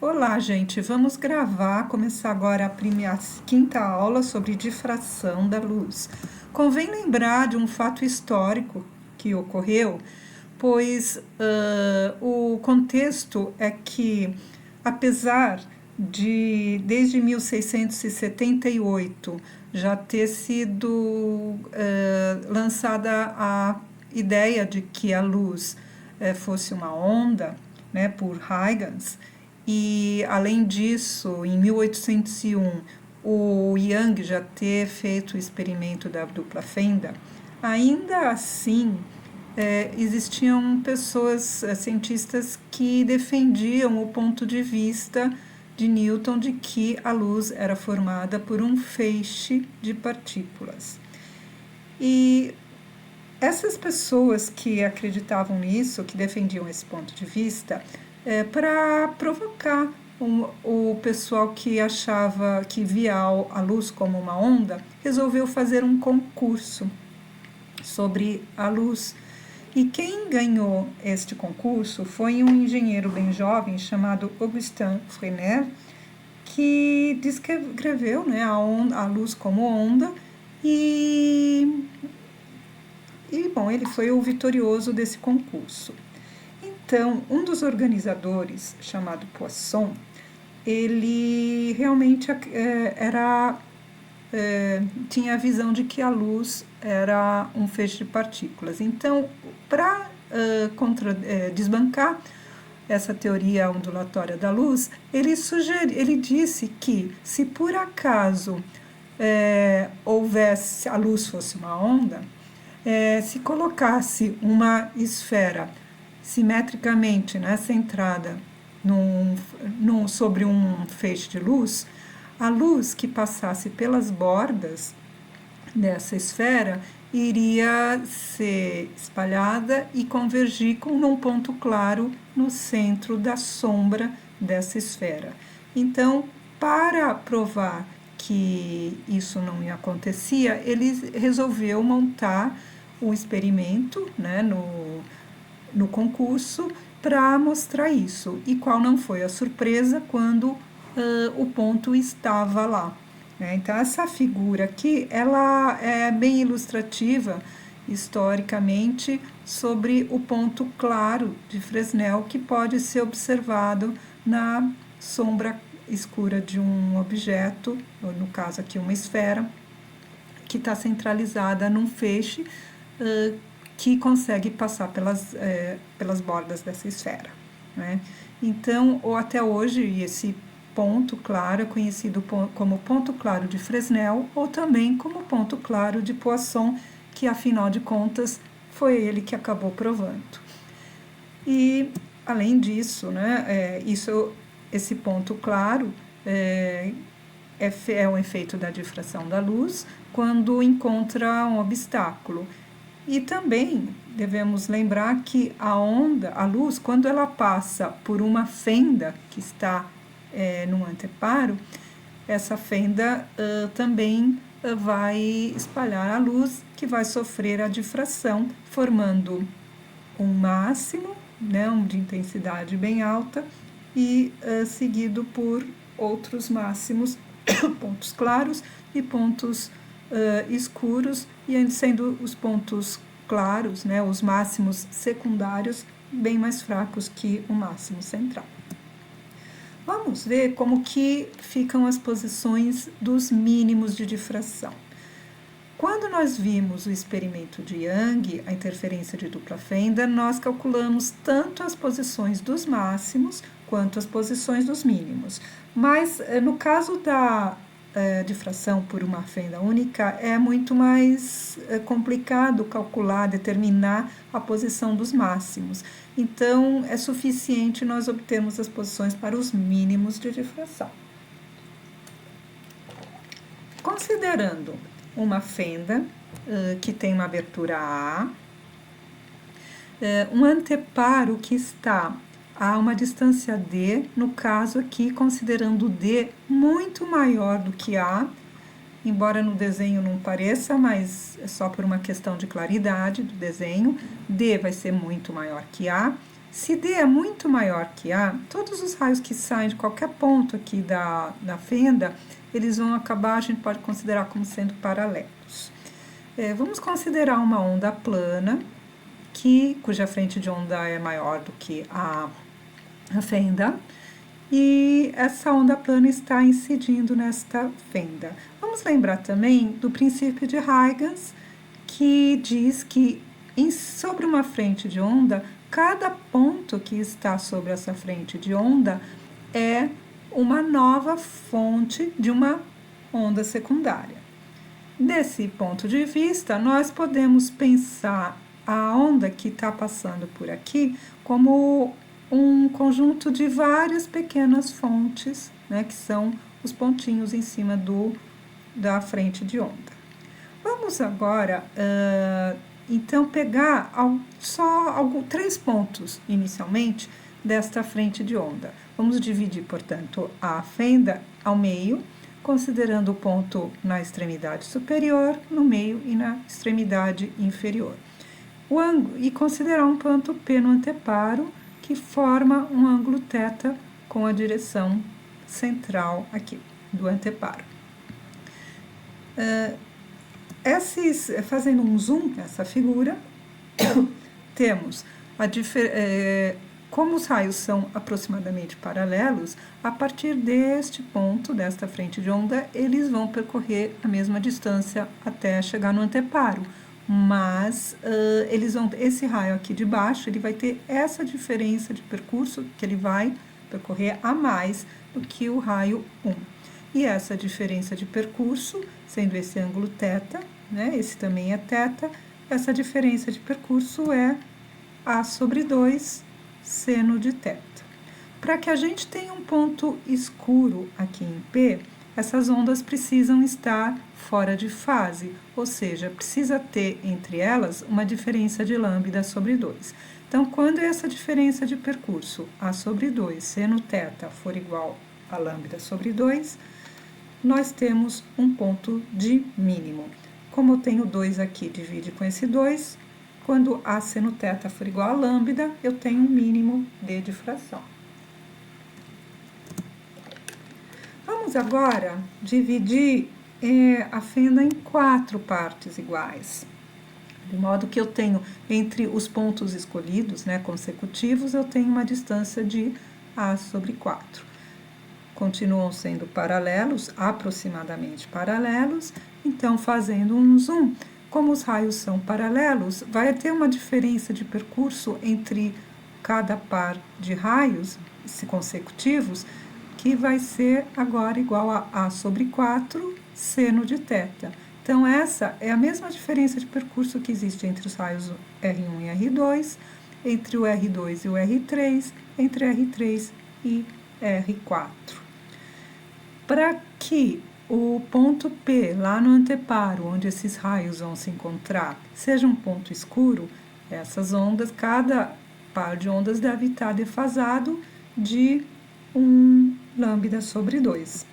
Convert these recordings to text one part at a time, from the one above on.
Olá, gente. Vamos começar agora a quinta aula sobre difração da luz. Convém lembrar de um fato histórico que ocorreu, pois o contexto é que, apesar de, desde 1678, já ter sido lançada a ideia de que a luz fosse uma onda, né, por Huygens, e, além disso, em 1801, o Young já ter feito o experimento da dupla fenda, ainda assim existiam pessoas, cientistas, que defendiam o ponto de vista de Newton de que a luz era formada por um feixe de partículas. E essas pessoas que acreditavam nisso, que defendiam esse ponto de vista, para provocar o pessoal que achava que via a luz como uma onda, resolveu fazer um concurso sobre a luz. E quem ganhou este concurso foi um engenheiro bem jovem chamado Augustin Fresnel, que descreveu, né, a luz como onda bom, ele foi o vitorioso desse concurso. Então, um dos organizadores, chamado Poisson, ele realmente tinha a visão de que a luz era um feixe de partículas. Então, para desbancar essa teoria ondulatória da luz, ele disse que, se por acaso houvesse, a luz fosse uma onda, se colocasse uma esfera simetricamente, né, centrada sobre um feixe de luz, a luz que passasse pelas bordas dessa esfera iria ser espalhada e convergir num ponto claro no centro da sombra dessa esfera. Então, para provar que isso não acontecia, ele resolveu montar um experimento, né, no concurso, para mostrar isso. E qual não foi a surpresa quando o ponto estava lá. Então, essa figura aqui, ela é bem ilustrativa, historicamente, sobre o ponto claro de Fresnel, que pode ser observado na sombra escura de um objeto, ou no caso aqui uma esfera, que está centralizada num feixe que consegue passar pelas bordas dessa esfera. Né? Então, ou até hoje, esse ponto claro é conhecido como ponto claro de Fresnel, ou também como ponto claro de Poisson, que, afinal de contas, foi ele que acabou provando. E, além disso, né, esse ponto claro é um efeito da difração da luz quando encontra um obstáculo. E também devemos lembrar que a luz, quando ela passa por uma fenda que está no anteparo, essa fenda também vai espalhar a luz, que vai sofrer a difração, formando um máximo, né, de intensidade bem alta, e seguido por outros máximos, pontos claros e pontos escuros, e sendo os pontos claros, né, os máximos secundários, bem mais fracos que o máximo central. Vamos ver como que ficam as posições dos mínimos de difração. Quando nós vimos o experimento de Young, a interferência de dupla fenda, nós calculamos tanto as posições dos máximos quanto as posições dos mínimos. Mas, no caso da difração por uma fenda única, é muito mais complicado calcular, determinar a posição dos máximos. Então, é suficiente nós obtermos as posições para os mínimos de difração. Considerando uma fenda que tem uma abertura A, um anteparo que está a uma distância D, no caso aqui, considerando D muito maior do que A, embora no desenho não pareça, mas é só por uma questão de claridade do desenho, D vai ser muito maior que A, Se D é muito maior que A, todos os raios que saem de qualquer ponto aqui da fenda, eles vão acabar, a gente pode considerar como sendo paralelos. Vamos considerar uma onda plana, cuja frente de onda é maior do que a fenda, e essa onda plana está incidindo nesta fenda. Vamos lembrar também do princípio de Huygens, que diz que sobre uma frente de onda, cada ponto que está sobre essa frente de onda é uma nova fonte de uma onda secundária. Desse ponto de vista, nós podemos pensar a onda que está passando por aqui como um conjunto de várias pequenas fontes, né, que são os pontinhos em cima da frente de onda. Vamos agora, então, pegar só 3 pontos, inicialmente, desta frente de onda. Vamos dividir, portanto, a fenda ao meio, considerando o ponto na extremidade superior, no meio e na extremidade inferior. E considerar um ponto P no anteparo, que forma um ângulo θ com a direção central aqui do anteparo. Fazendo um zoom nessa figura, temos como os raios são aproximadamente paralelos, a partir deste ponto, desta frente de onda, eles vão percorrer a mesma distância até chegar no anteparo. Mas esse raio aqui de baixo, ele vai ter essa diferença de percurso, que ele vai percorrer a mais do que o raio 1. E essa diferença de percurso, sendo esse ângulo θ, né, esse também é θ, essa diferença de percurso é A sobre 2 seno de θ. Para que a gente tenha um ponto escuro aqui em P, essas ondas precisam estar fora de fase, ou seja, precisa ter entre elas uma diferença de lambda sobre 2. Então, quando essa diferença de percurso, A sobre 2 seno θ, for igual a lambda sobre 2, nós temos um ponto de mínimo. Como eu tenho 2 aqui, divide com esse 2, quando A seno θ for igual a lambda, eu tenho um mínimo de difração. Vamos agora dividir a fenda em 4 partes iguais, de modo que eu tenho entre os pontos escolhidos, né, consecutivos, eu tenho uma distância de A sobre 4. Continuam sendo paralelos, aproximadamente paralelos, então fazendo um zoom, como os raios são paralelos, vai ter uma diferença de percurso entre cada par de raios consecutivos, que vai ser agora igual a A sobre 4 seno de θ. Então, essa é a mesma diferença de percurso que existe entre os raios R1 e R2, entre o R2 e o R3, entre R3 e R4. Para que o ponto P, lá no anteparo, onde esses raios vão se encontrar, seja um ponto escuro, essas ondas, cada par de ondas deve estar defasado de 1 lambda sobre 2.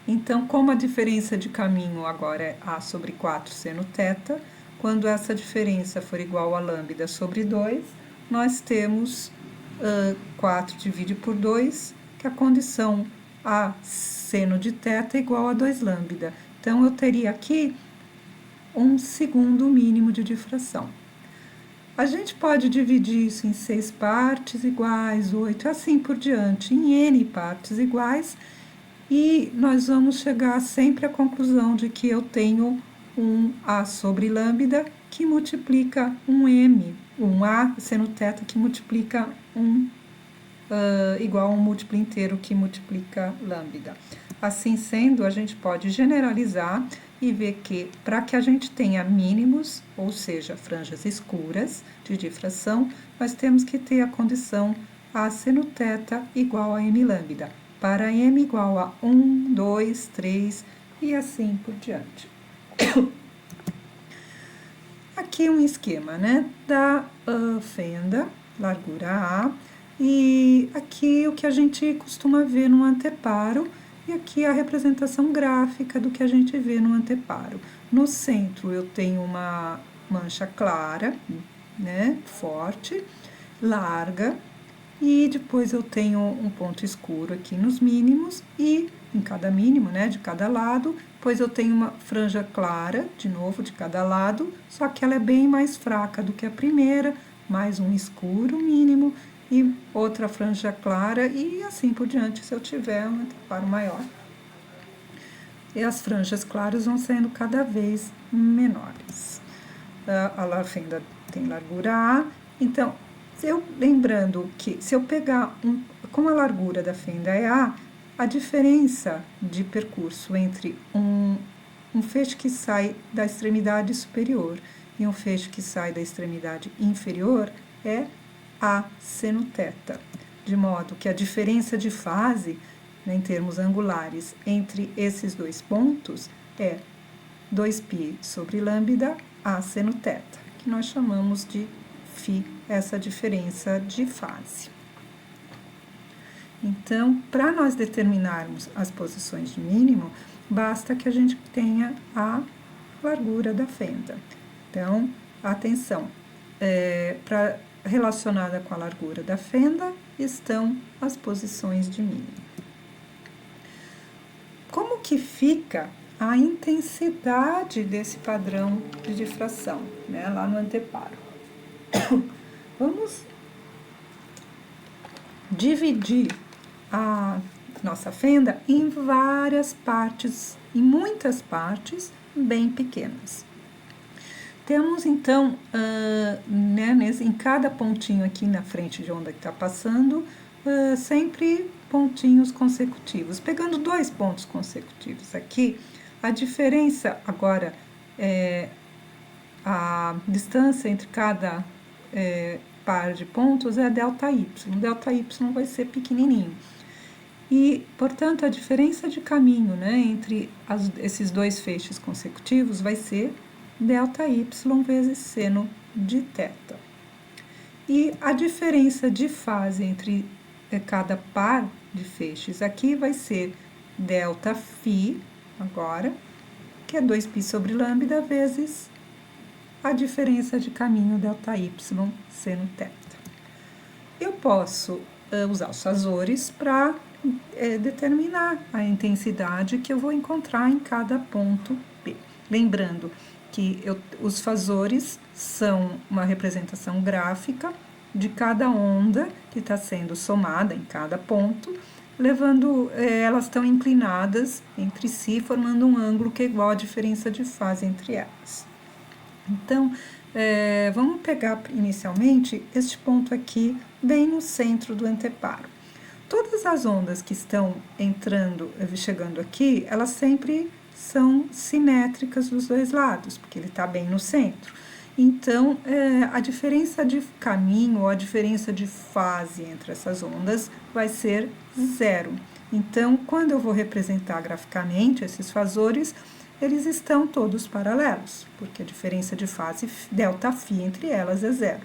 Então, como a diferença de caminho agora é A sobre 4 seno θ, quando essa diferença for igual a lambda sobre 2, nós temos 4 divide por 2, que a condição A seno de θ é igual a 2 lambda. Então, eu teria aqui um segundo mínimo de difração. A gente pode dividir isso em 6 partes iguais, 8, assim por diante, em N partes iguais, e nós vamos chegar sempre à conclusão de que eu tenho um A sobre lambda que multiplica um M, um A seno θ que multiplica igual a um múltiplo inteiro que multiplica lambda. Assim sendo, a gente pode generalizar e ver que, para que a gente tenha mínimos, ou seja, franjas escuras de difração, nós temos que ter a condição A seno θ igual a M lambda, para M igual a 1, 2, 3 e assim por diante. Aqui um esquema, né, da fenda, largura A, e aqui o que a gente costuma ver no anteparo, e aqui a representação gráfica do que a gente vê no anteparo. No centro eu tenho uma mancha clara, né, forte, larga, e depois eu tenho um ponto escuro aqui nos mínimos e em cada mínimo, né, de cada lado. Depois eu tenho uma franja clara, de novo, de cada lado, só que ela é bem mais fraca do que a primeira, mais um escuro mínimo e outra franja clara e assim por diante, se eu tiver um anteparo maior. E as franjas claras vão sendo cada vez menores. A fenda tem largura A, então, lembrando que se eu pegar, como a largura da fenda é a diferença de percurso entre um feixe que sai da extremidade superior e um feixe que sai da extremidade inferior é A seno θ, de modo que a diferença de fase, né, em termos angulares, entre esses dois pontos é 2π sobre lambda A seno θ, que nós chamamos de φ, essa diferença de fase. Então, para nós determinarmos as posições de mínimo, basta que a gente tenha a largura da fenda. Então, atenção, relacionada com a largura da fenda estão as posições de mínimo. Como que fica a intensidade desse padrão de difração, né, lá no anteparo? Vamos dividir a nossa fenda em várias partes, em muitas partes bem pequenas. Temos então, em cada pontinho aqui na frente de onda que está passando, sempre pontinhos consecutivos. Pegando 2 pontos consecutivos aqui, a diferença agora, a distância entre cada par de pontos é ΔY. ΔY vai ser pequenininho. E, portanto, a diferença de caminho, né, entre esses 2 feixes consecutivos vai ser ΔY vezes seno de θ. E a diferença de fase entre cada par de feixes aqui vai ser ΔΦ, agora, que é 2π sobre lambda vezes a diferença de caminho ΔY seno θ. Eu posso usar os fazores para determinar a intensidade que eu vou encontrar em cada ponto P. Lembrando que os fazores são uma representação gráfica de cada onda que está sendo somada em cada ponto, elas estão inclinadas entre si, formando um ângulo que é igual à diferença de fase entre elas. Então, vamos pegar inicialmente este ponto aqui, bem no centro do anteparo. Todas as ondas que estão chegando aqui, elas sempre são simétricas dos 2 lados, porque ele está bem no centro. Então, a diferença de caminho ou a diferença de fase entre essas ondas vai ser 0. Então, quando eu vou representar graficamente esses fazores, eles estão todos paralelos, porque a diferença de fase ΔΦ entre elas é 0.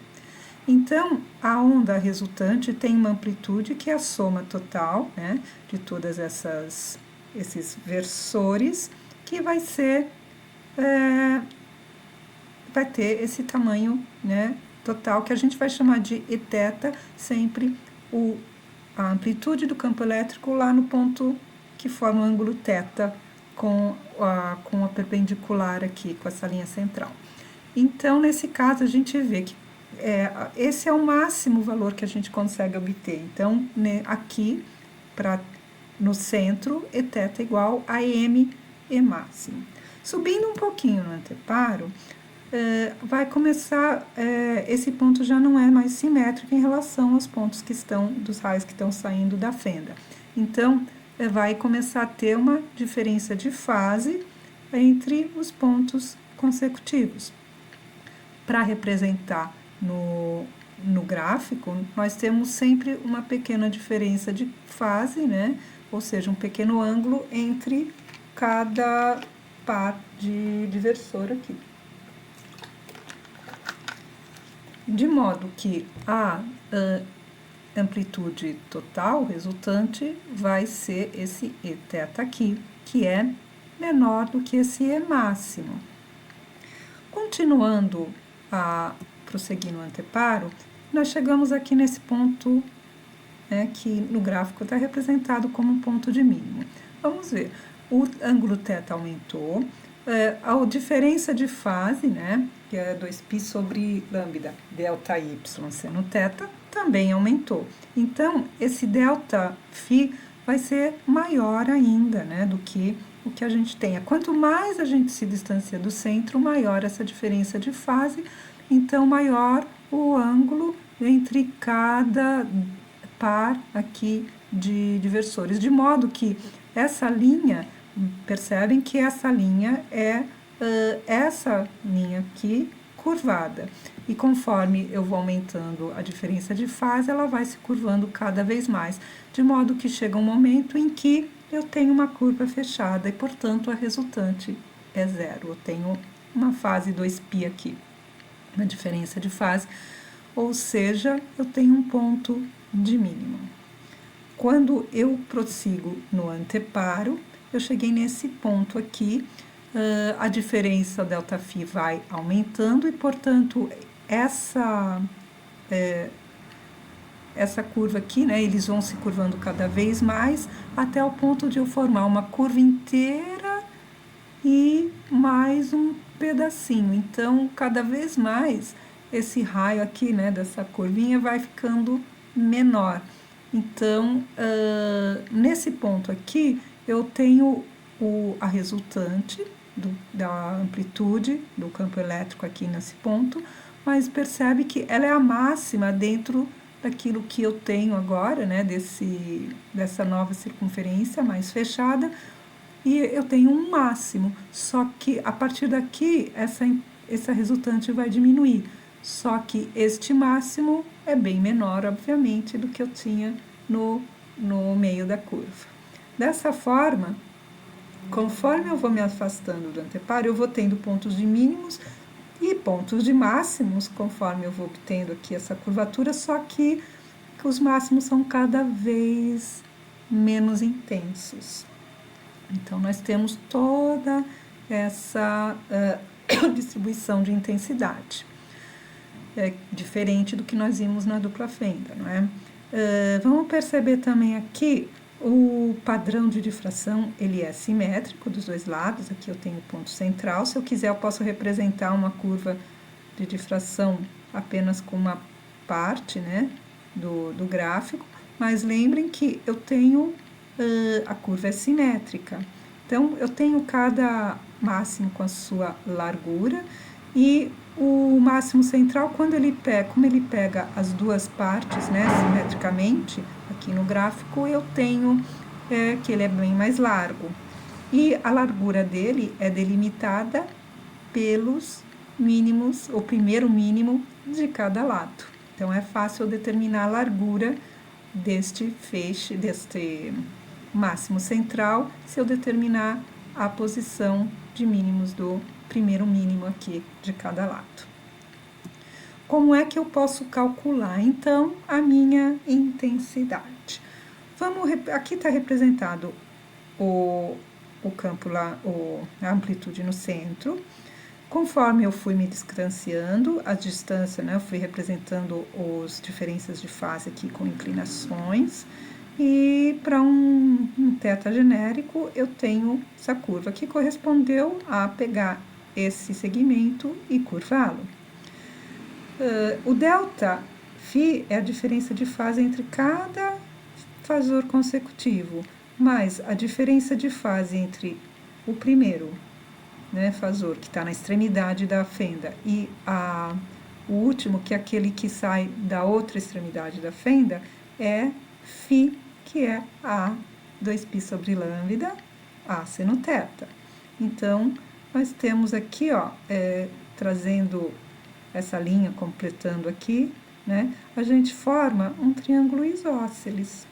Então, a onda resultante tem uma amplitude que é a soma total, né, de todas esses versores, que vai ter esse tamanho, né, total, que a gente vai chamar de Eθ, sempre a amplitude do campo elétrico lá no ponto que forma o ângulo θ com a perpendicular aqui, com essa linha central. Então, nesse caso, a gente vê que esse é o máximo valor que a gente consegue obter. Então, né, aqui, no centro, Eθ é igual a M E máximo. Subindo um pouquinho no anteparo, vai começar, esse ponto já não é mais simétrico em relação aos pontos dos raios que estão saindo da fenda. Então, vai começar a ter uma diferença de fase entre os pontos consecutivos. Para representar no gráfico, nós temos sempre uma pequena diferença de fase, né? Ou seja, um pequeno ângulo entre cada par de versor aqui. De modo que a amplitude total resultante vai ser esse Eθ aqui, que é menor do que esse E máximo. Continuando a prosseguir no anteparo, nós chegamos aqui nesse ponto, né, que no gráfico está representado como um ponto de mínimo. Vamos ver, o ângulo θ aumentou, a diferença de fase, né, que é 2π sobre lambda, ΔY seno θ, também aumentou. Então, esse ΔΦ vai ser maior ainda, né, do que o que a gente tem. Quanto mais a gente se distancia do centro, maior essa diferença de fase, então maior o ângulo entre cada par aqui de versores, de modo que essa linha, percebem que essa linha é essa linha aqui curvada, e conforme eu vou aumentando a diferença de fase, ela vai se curvando cada vez mais, de modo que chega um momento em que eu tenho uma curva fechada e, portanto, a resultante é zero. Eu tenho uma fase 2π aqui, uma diferença de fase, ou seja, eu tenho um ponto de mínimo. Quando eu prossigo no anteparo, eu cheguei nesse ponto aqui, a diferença ΔΦ vai aumentando e, portanto, essa curva aqui, né, eles vão se curvando cada vez mais, até o ponto de eu formar uma curva inteira e mais um pedacinho. Então, cada vez mais, esse raio aqui, né, dessa curvinha vai ficando menor. Então, nesse ponto aqui, eu tenho a resultante da amplitude do campo elétrico aqui nesse ponto, mas percebe que ela é a máxima dentro daquilo que eu tenho agora, né, dessa nova circunferência mais fechada, e eu tenho um máximo, só que a partir daqui essa resultante vai diminuir, só que este máximo é bem menor, obviamente, do que eu tinha no meio da curva. Dessa forma, conforme eu vou me afastando do anteparo, eu vou tendo pontos de mínimos e pontos de máximos, conforme eu vou obtendo aqui essa curvatura, só que os máximos são cada vez menos intensos. Então, nós temos toda essa distribuição de intensidade. É diferente do que nós vimos na dupla fenda, não é? Vamos perceber também aqui o padrão de difração, ele é simétrico dos dois lados. Aqui eu tenho o ponto central. Se eu quiser, eu posso representar uma curva de difração apenas com uma parte, né, do gráfico, mas lembrem que eu tenho, a curva é simétrica. Então, eu tenho cada máximo com a sua largura, e o máximo central, como ele pega as duas partes, né, simetricamente, aqui no gráfico, eu tenho que ele é bem mais largo. E a largura dele é delimitada pelos mínimos, o primeiro mínimo de cada lado. Então, é fácil eu determinar a largura deste feixe, deste máximo central, se eu determinar a posição de mínimos do primeiro mínimo aqui de cada lado. Como é que eu posso calcular, então, a minha intensidade? Aqui está representado o campo lá, a amplitude no centro. Conforme eu fui me distanciando, a distância, né, eu fui representando as diferenças de fase aqui com inclinações, e para um θ genérico, eu tenho essa curva que correspondeu a pegar esse segmento e curvá-lo. O ΔΦ é a diferença de fase entre cada fasor consecutivo, mais a diferença de fase entre o primeiro, né, fasor que está na extremidade da fenda e o último, que é aquele que sai da outra extremidade da fenda, é φ, que é A 2π sobre lambda, A seno θ. Então, nós temos aqui, ó, trazendo essa linha, completando aqui, né, a gente forma um triângulo isósceles.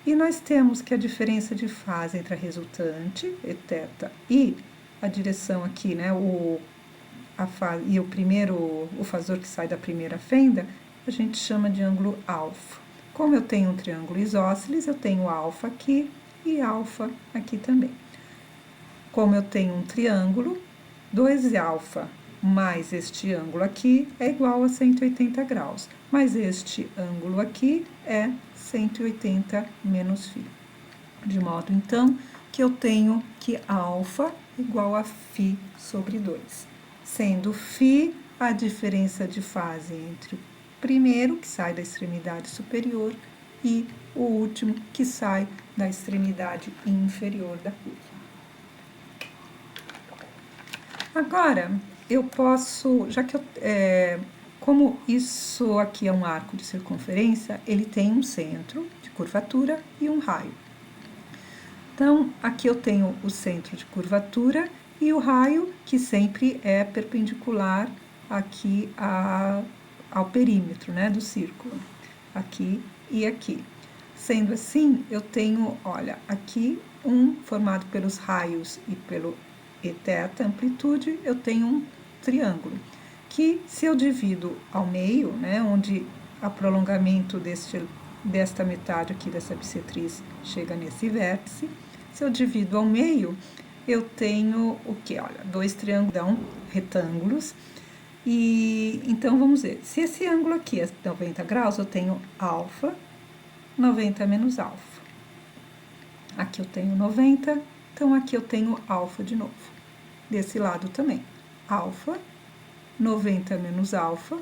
E nós temos que a diferença de fase entre a resultante, θ, e a direção aqui, né, o fasor que sai da primeira fenda, a gente chama de ângulo alfa. Como eu tenho um triângulo isósceles, eu tenho alfa aqui e alfa aqui também. Como eu tenho um triângulo, 2 alfa mais este ângulo aqui é igual a 180 graus, mas este ângulo aqui é 180 menos φ. De modo, então, que eu tenho que alfa igual a φ sobre 2, sendo φ a diferença de fase entre o primeiro, que sai da extremidade superior, e o último, que sai da extremidade inferior da curva. Agora, eu posso, já que como isso aqui é um arco de circunferência, ele tem um centro de curvatura e um raio. Então, aqui eu tenho o centro de curvatura e o raio, que sempre é perpendicular aqui ao perímetro, né, do círculo, aqui e aqui. Sendo assim, eu tenho, olha, aqui formado pelos raios e pelo eθ, amplitude, eu tenho um triângulo, que se eu divido ao meio, né, onde o prolongamento desta metade aqui dessa bissetriz chega nesse vértice, se eu divido ao meio, eu tenho o que? Olha, dois triângulos, retângulos, e então vamos ver, se esse ângulo aqui é 90 graus, eu tenho alfa, 90 menos alfa. Aqui eu tenho 90, então aqui eu tenho alfa de novo. Desse lado também, alfa, 90 menos alfa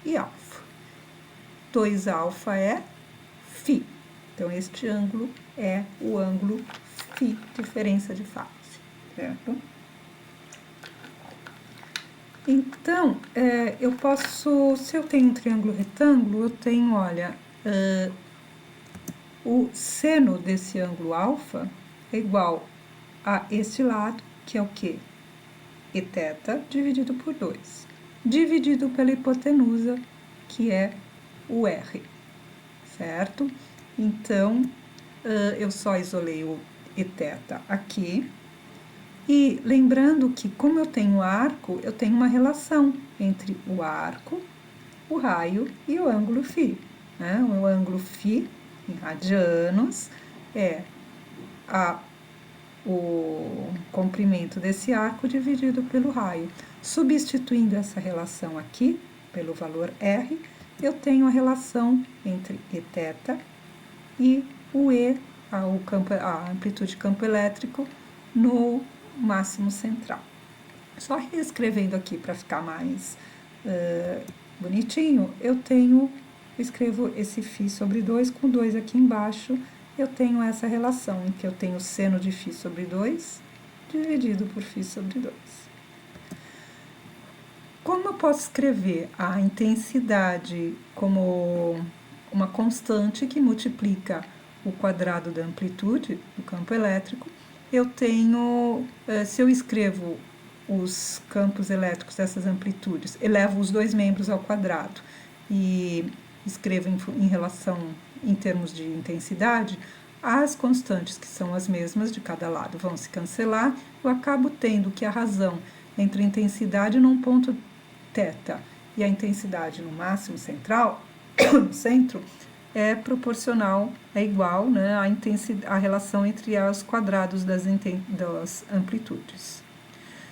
e alfa. 2 alfa é φ. Então, este ângulo é o ângulo φ, diferença de fase, certo? Então, eu posso, se eu tenho um triângulo retângulo, eu tenho, olha, o seno desse ângulo alfa é igual a este lado, que é o quê? Eθ dividido por 2, dividido pela hipotenusa, que é o R, certo? Então, eu só isolei o eθ aqui. E lembrando que, como eu tenho arco, eu tenho uma relação entre o arco, o raio e o ângulo φ. Né? O ângulo φ, em radianos, é o comprimento desse arco dividido pelo raio. Substituindo essa relação aqui, pelo valor R, eu tenho a relação entre eθ e o E, a amplitude de campo elétrico, no máximo central. Só reescrevendo aqui para ficar mais bonitinho, eu escrevo esse φ sobre 2 com 2 aqui embaixo, eu tenho essa relação em que eu tenho seno de φ sobre 2 dividido por φ sobre 2. Como eu posso escrever a intensidade como uma constante que multiplica o quadrado da amplitude do campo elétrico, eu tenho, se eu escrevo os campos elétricos dessas amplitudes, elevo os dois membros ao quadrado e escrevo em relação, em termos de intensidade, as constantes, que são as mesmas de cada lado, vão se cancelar, eu acabo tendo que a razão entre a intensidade num ponto θ e a intensidade no máximo central, no centro, é proporcional, é igual, né, a relação entre os quadrados das amplitudes.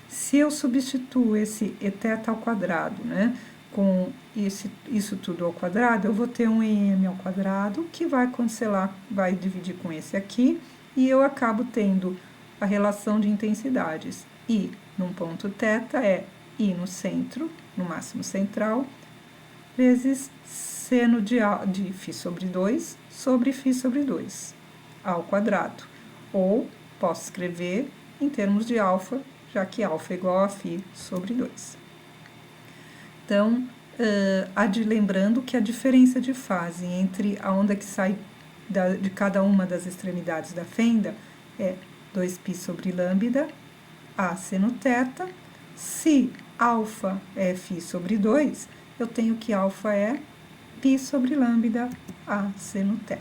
Se eu substituo esse eθ ao quadrado, né, com isso tudo ao quadrado, eu vou ter um m ao quadrado, que vai cancelar, vai dividir com esse aqui, e eu acabo tendo a relação de intensidades. I num ponto θ é I no centro, no máximo central, vezes seno de φ sobre 2 sobre φ sobre 2 ao quadrado. Ou posso escrever em termos de alfa, já que alfa é igual a φ sobre 2. Então, lembrando que a diferença de fase entre a onda que sai de cada uma das extremidades da fenda é 2π sobre lambda, A seno θ. Se alfa é φ sobre 2, eu tenho que alfa é π sobre lambda, A seno θ.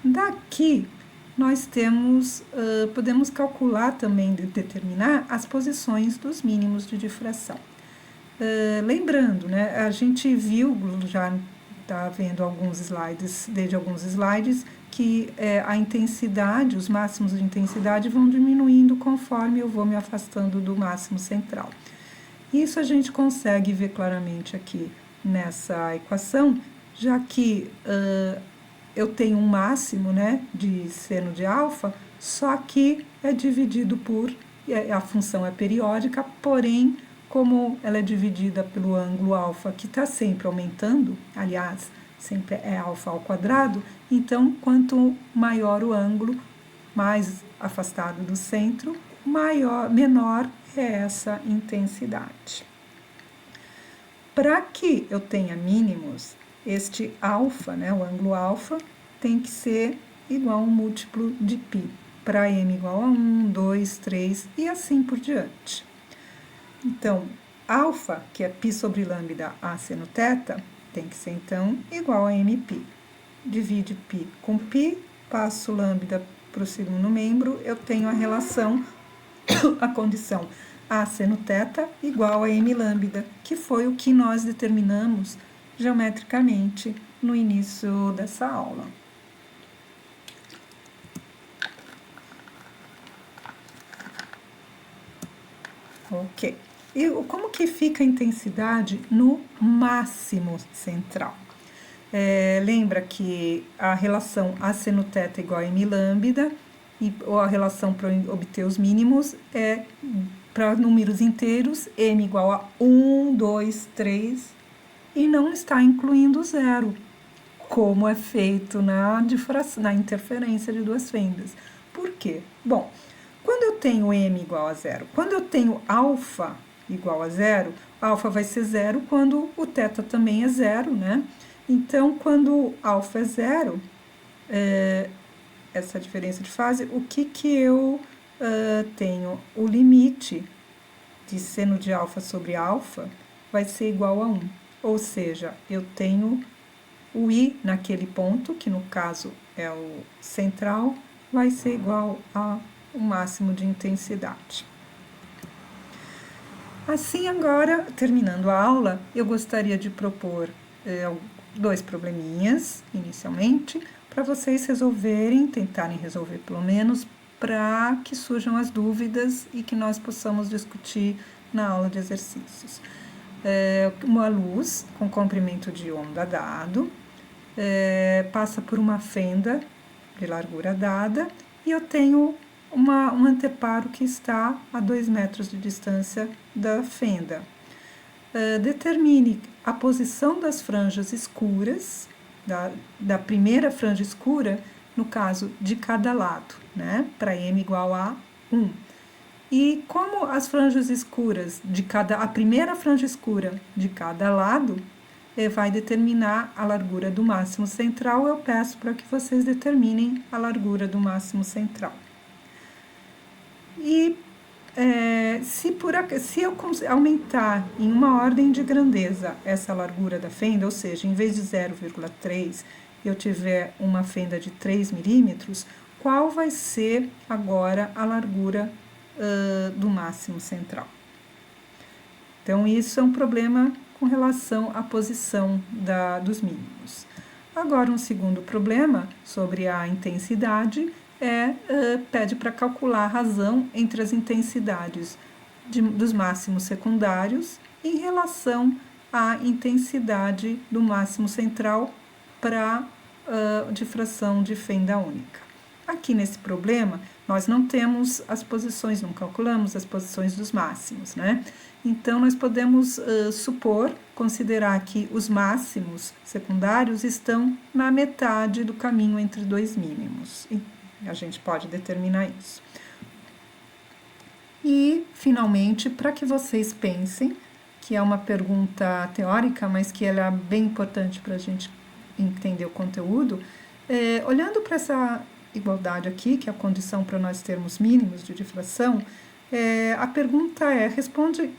Daqui, nós podemos calcular também, determinar as posições dos mínimos de difração. Lembrando, né, a gente viu, já está vendo alguns slides, desde alguns slides, que a intensidade, os máximos de intensidade vão diminuindo conforme eu vou me afastando do máximo central. Isso a gente consegue ver claramente aqui nessa equação, já que eu tenho um máximo, né, de seno de alfa, só que é dividido por, a função é periódica, porém, como ela é dividida pelo ângulo alfa, que está sempre aumentando, aliás, sempre é alfa ao quadrado, então, quanto maior o ângulo, mais afastado do centro, menor é essa intensidade. Para que eu tenha mínimos, este alfa, né, o ângulo alfa, tem que ser igual a um múltiplo de π. Para m igual a 1, 2, 3 e assim por diante. Então, alfa, que é π sobre lambda a seno θ, tem que ser, então, igual a mπ. Divide π com π, passo lambda para o segundo membro, eu tenho a relação, a condição a seno θ igual a m lambda, que foi o que nós determinamos geometricamente no início dessa aula. Ok. E como que fica a intensidade no máximo central? Lembra que a relação a seno θ igual a m lambda, ou a relação para obter os mínimos é para números inteiros, m igual a 1, 2, 3, e não está incluindo zero, como é feito na interferência de duas fendas. Por quê? Bom, quando eu tenho m igual a zero, quando eu tenho alfa igual a zero, alfa vai ser zero quando o θ também é zero, né? Então, quando alfa é zero, essa diferença de fase, o que eu tenho? O limite de seno de alfa sobre alfa vai ser igual a 1. Ou seja, eu tenho o i naquele ponto, que no caso é o central, vai ser igual a o máximo de intensidade. Assim, agora, terminando a aula, eu gostaria de propor dois probleminhas, inicialmente, para vocês resolverem, tentarem resolver pelo menos, para que surjam as dúvidas e que nós possamos discutir na aula de exercícios. Uma luz com comprimento de onda dado, passa por uma fenda de largura dada e eu tenho um anteparo que está a 2 metros de distância da fenda. Determine a posição das franjas escuras, da primeira franja escura, no caso de cada lado, né? Para m igual a 1. E como as franjas escuras a primeira franja escura de cada lado vai determinar a largura do máximo central, eu peço para que vocês determinem a largura do máximo central. E se eu aumentar em uma ordem de grandeza essa largura da fenda, ou seja, em vez de 0,3 eu tiver uma fenda de 3 milímetros, qual vai ser agora a largura do máximo central? Então, isso é um problema com relação à posição dos mínimos. Agora, um segundo problema sobre a intensidade pede para calcular a razão entre as intensidades dos máximos secundários em relação à intensidade do máximo central para difração de fenda única. Aqui nesse problema, nós não temos as posições, não calculamos as posições dos máximos, né? Então, nós podemos considerar que os máximos secundários estão na metade do caminho entre dois mínimos. A gente pode determinar isso. E, finalmente, para que vocês pensem, que é uma pergunta teórica, mas que ela é bem importante para a gente entender o conteúdo, olhando para essa igualdade aqui, que é a condição para nós termos mínimos de difração, a pergunta responde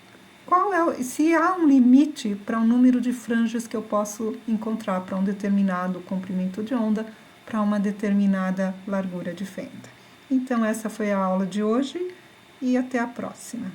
se há um limite para o número de franjas que eu posso encontrar para um determinado comprimento de onda, para uma determinada largura de fenda. Então, essa foi a aula de hoje e até a próxima.